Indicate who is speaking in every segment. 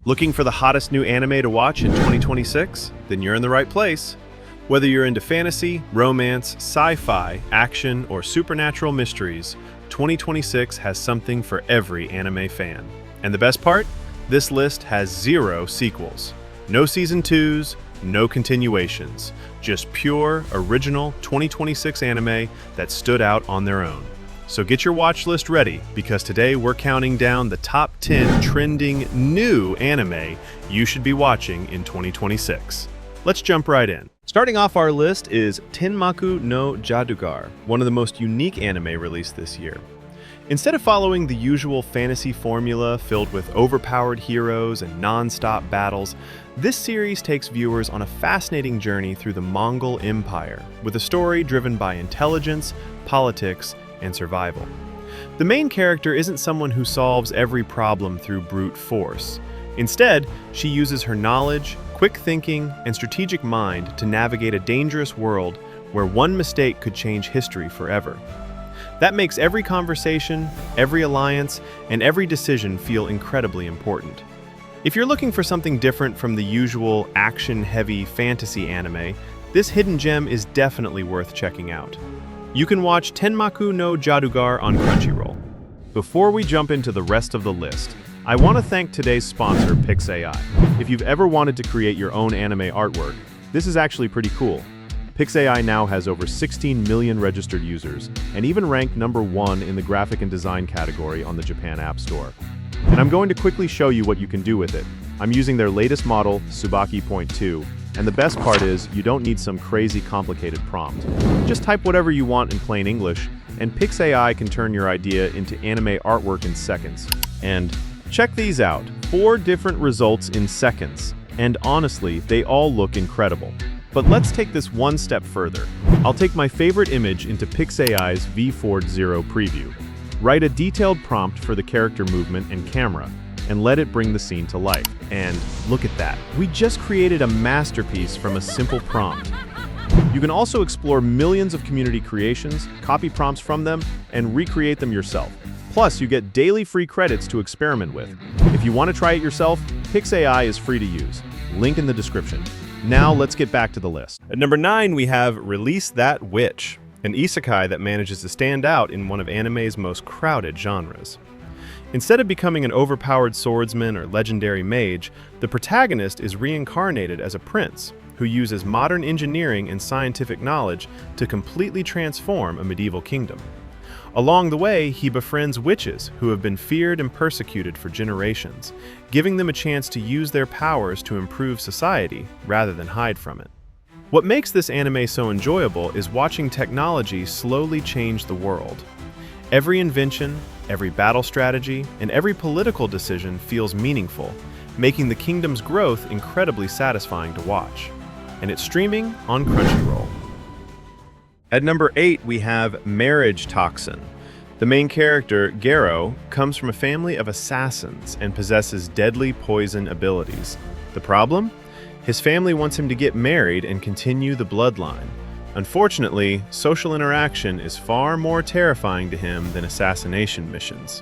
Speaker 1: Looking for the hottest new anime to watch in 2026? Then you're in the right place. Whether you're into fantasy, romance, sci-fi, action, or supernatural mysteries, 2026 has something for every anime fan. And the best part? This list has 0 sequels. No season 2s, no continuations. Just pure, original 2026 anime that stood out on their own. So get your watch list ready, because today we're counting down the top 10 trending new anime you should be watching in 2026. Let's jump right in. Starting off our list is Tenmaku no Jaadugar, one of the most unique anime released this year. Instead of following the usual fantasy formula filled with overpowered heroes and non-stop battles, this series takes viewers on a fascinating journey through the Mongol Empire, with a story driven by intelligence, politics, and survival. The main character isn't someone who solves every problem through brute force. Instead, she uses her knowledge, quick thinking, and strategic mind to navigate a dangerous world where one mistake could change history forever. That makes every conversation, every alliance, and every decision feel incredibly important. If you're looking for something different from the usual action-heavy fantasy anime, this hidden gem is definitely worth checking out. You can watch Tenmaku no Jaadugar on Crunchyroll. Before we jump into the rest of the list, I want to thank today's sponsor, Pix Ai. If you've ever wanted to create your own anime artwork, this is actually pretty cool. PixAI now has over 16 million registered users, and even ranked #1 in the graphic and design category on the Japan App Store. And I'm going to quickly show you what you can do with it. I'm using their latest model, Tsubaki Point 2, and the best part is you don't need some crazy complicated prompt. Just type whatever you want in plain English, and PixAI can turn your idea into anime artwork in seconds. And check these out, 4 different results in seconds. And honestly, they all look incredible. But let's take this one step further. I'll take my favorite image into PixAI's V40 preview. Write a detailed prompt for the character movement and camera, and let it bring the scene to life. And look at that. We just created a masterpiece from a simple prompt. You can also explore millions of community creations, copy prompts from them, and recreate them yourself. Plus, you get daily free credits to experiment with. If you want to try it yourself, PixAI is free to use. Link in the description. Now let's get back to the list. At number 9, we have Release That Witch, an isekai that manages to stand out in one of anime's most crowded genres. Instead of becoming an overpowered swordsman or legendary mage, the protagonist is reincarnated as a prince who uses modern engineering and scientific knowledge to completely transform a medieval kingdom. Along the way, he befriends witches who have been feared and persecuted for generations, giving them a chance to use their powers to improve society rather than hide from it. What makes this anime so enjoyable is watching technology slowly change the world. Every invention, every battle strategy, and every political decision feels meaningful, making the kingdom's growth incredibly satisfying to watch. And it's streaming on Crunchyroll. At number 8, we have Marriage Toxin. The main character, Garo, comes from a family of assassins and possesses deadly poison abilities. The problem? His family wants him to get married and continue the bloodline. Unfortunately, social interaction is far more terrifying to him than assassination missions.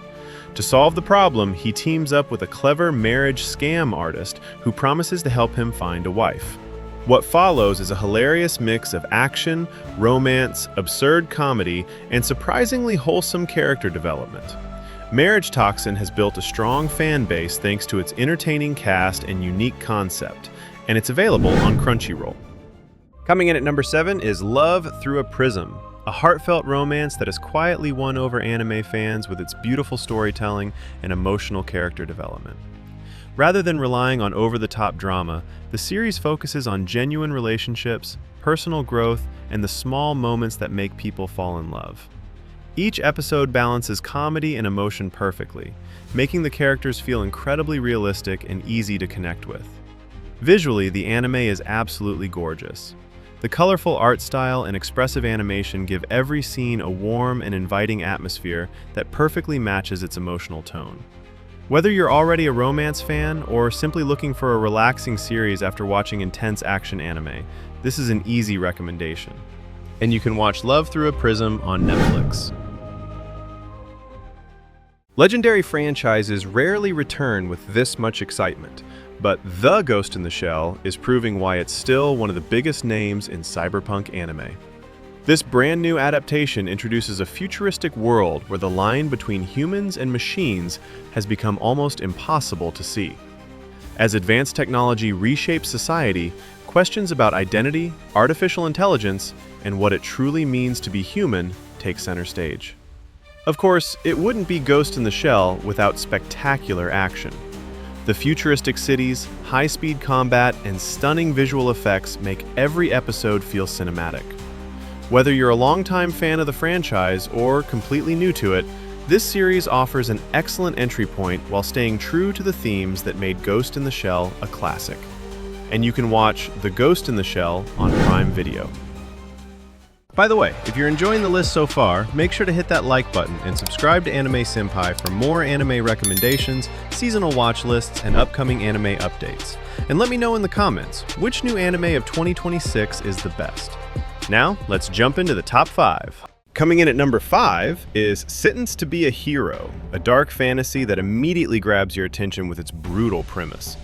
Speaker 1: To solve the problem, he teams up with a clever marriage scam artist who promises to help him find a wife. What follows is a hilarious mix of action, romance, absurd comedy, and surprisingly wholesome character development. Marriage Toxin has built a strong fan base thanks to its entertaining cast and unique concept, and it's available on Crunchyroll. Coming in at number 7 is Love Through a Prism, a heartfelt romance that has quietly won over anime fans with its beautiful storytelling and emotional character development. Rather than relying on over-the-top drama, the series focuses on genuine relationships, personal growth, and the small moments that make people fall in love. Each episode balances comedy and emotion perfectly, making the characters feel incredibly realistic and easy to connect with. Visually, the anime is absolutely gorgeous. The colorful art style and expressive animation give every scene a warm and inviting atmosphere that perfectly matches its emotional tone. Whether you're already a romance fan or simply looking for a relaxing series after watching intense action anime, this is an easy recommendation. And you can watch Love Through a Prism on Netflix. Legendary franchises rarely return with this much excitement, but The Ghost in the Shell is proving why it's still one of the biggest names in cyberpunk anime. This brand new adaptation introduces a futuristic world where the line between humans and machines has become almost impossible to see. As advanced technology reshapes society, questions about identity, artificial intelligence, and what it truly means to be human take center stage. Of course, it wouldn't be Ghost in the Shell without spectacular action. The futuristic cities, high-speed combat, and stunning visual effects make every episode feel cinematic. Whether you're a longtime fan of the franchise or completely new to it, this series offers an excellent entry point while staying true to the themes that made Ghost in the Shell a classic. And you can watch The Ghost in the Shell on Prime Video. By the way, if you're enjoying the list so far, make sure to hit that like button and subscribe to Anime Senpai for more anime recommendations, seasonal watch lists, and upcoming anime updates. And let me know in the comments, which new anime of 2026 is the best? Now, let's jump into the top 5. Coming in at number 5 is Sentenced to be a Hero, a dark fantasy that immediately grabs your attention with its brutal premise.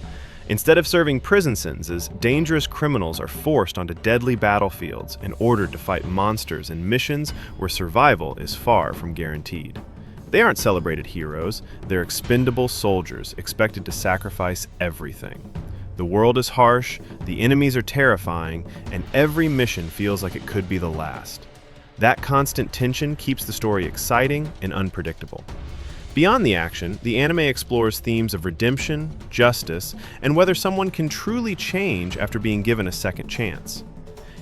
Speaker 1: Instead of serving prison sentences, dangerous criminals are forced onto deadly battlefields and ordered to fight monsters in missions where survival is far from guaranteed. They aren't celebrated heroes, they're expendable soldiers expected to sacrifice everything. The world is harsh, the enemies are terrifying, and every mission feels like it could be the last. That constant tension keeps the story exciting and unpredictable. Beyond the action, the anime explores themes of redemption, justice, and whether someone can truly change after being given a second chance.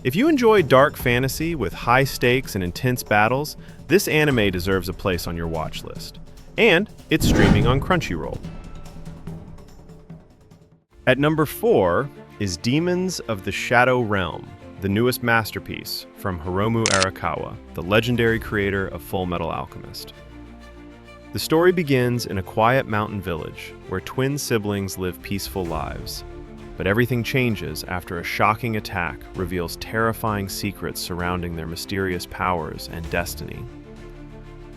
Speaker 1: If you enjoy dark fantasy with high stakes and intense battles, this anime deserves a place on your watch list. And it's streaming on Crunchyroll. At number 4 is Demons of the Shadow Realm, the newest masterpiece from Hiromu Arakawa, the legendary creator of Full Metal Alchemist. The story begins in a quiet mountain village where twin siblings live peaceful lives. But everything changes after a shocking attack reveals terrifying secrets surrounding their mysterious powers and destiny.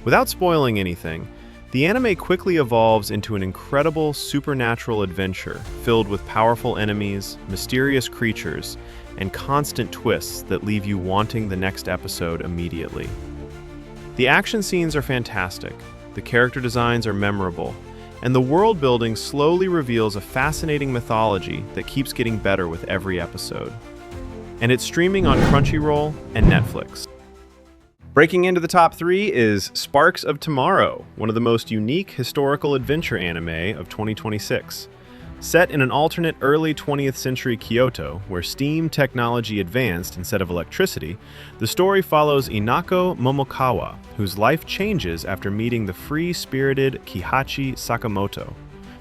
Speaker 1: Without spoiling anything, the anime quickly evolves into an incredible supernatural adventure filled with powerful enemies, mysterious creatures, and constant twists that leave you wanting the next episode immediately. The action scenes are fantastic, the character designs are memorable, and the world building slowly reveals a fascinating mythology that keeps getting better with every episode. And it's streaming on Crunchyroll and Netflix. Breaking into the top 3 is Sparks of Tomorrow, one of the most unique historical adventure anime of 2026. Set in an alternate early 20th century Kyoto, where steam technology advanced instead of electricity, the story follows Inako Momokawa, whose life changes after meeting the free-spirited Kihachi Sakamoto.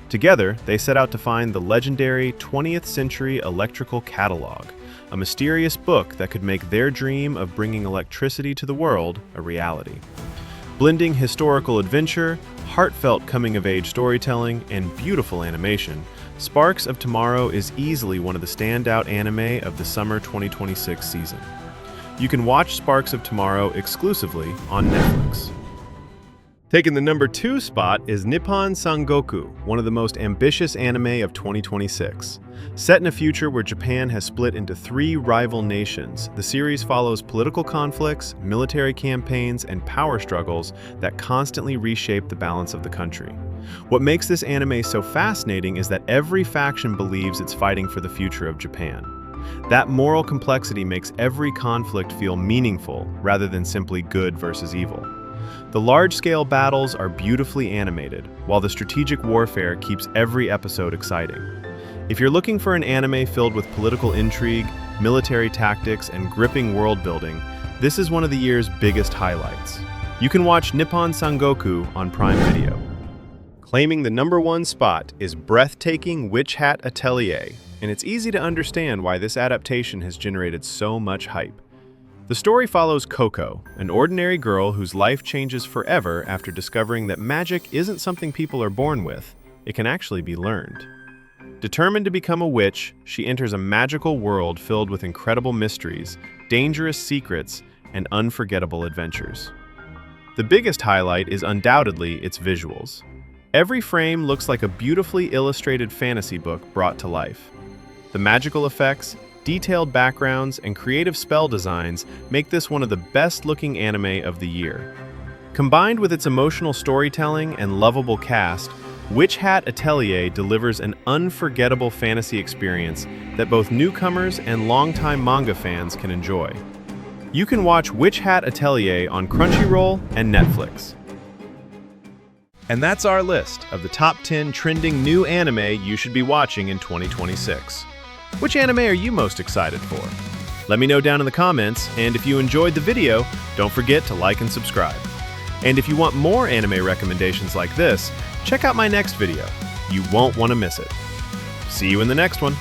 Speaker 1: Together, they set out to find the legendary 20th century electrical catalog, a mysterious book that could make their dream of bringing electricity to the world a reality. Blending historical adventure, heartfelt coming-of-age storytelling, and beautiful animation, Sparks of Tomorrow is easily one of the standout anime of the summer 2026 season. You can watch Sparks of Tomorrow exclusively on Netflix. Taking the number 2 spot is Nippon Sangoku, one of the most ambitious anime of 2026. Set in a future where Japan has split into 3 rival nations, the series follows political conflicts, military campaigns, and power struggles that constantly reshape the balance of the country. What makes this anime so fascinating is that every faction believes it's fighting for the future of Japan. That moral complexity makes every conflict feel meaningful rather than simply good versus evil. The large-scale battles are beautifully animated, while the strategic warfare keeps every episode exciting. If you're looking for an anime filled with political intrigue, military tactics, and gripping world-building, this is one of the year's biggest highlights. You can watch Nippon Sangoku on Prime Video. Claiming the number 1 spot is breathtaking Witch Hat Atelier, and it's easy to understand why this adaptation has generated so much hype. The story follows Coco, an ordinary girl whose life changes forever after discovering that magic isn't something people are born with, it can actually be learned. Determined to become a witch, she enters a magical world filled with incredible mysteries, dangerous secrets, and unforgettable adventures. The biggest highlight is undoubtedly its visuals. Every frame looks like a beautifully illustrated fantasy book brought to life. The magical effects, detailed backgrounds, and creative spell designs make this one of the best-looking anime of the year. Combined with its emotional storytelling and lovable cast, Witch Hat Atelier delivers an unforgettable fantasy experience that both newcomers and longtime manga fans can enjoy. You can watch Witch Hat Atelier on Crunchyroll and Netflix. And that's our list of the top 10 trending new anime you should be watching in 2026. Which anime are you most excited for? Let me know down in the comments, and if you enjoyed the video, don't forget to like and subscribe. And if you want more anime recommendations like this, check out my next video. You won't want to miss it. See you in the next one.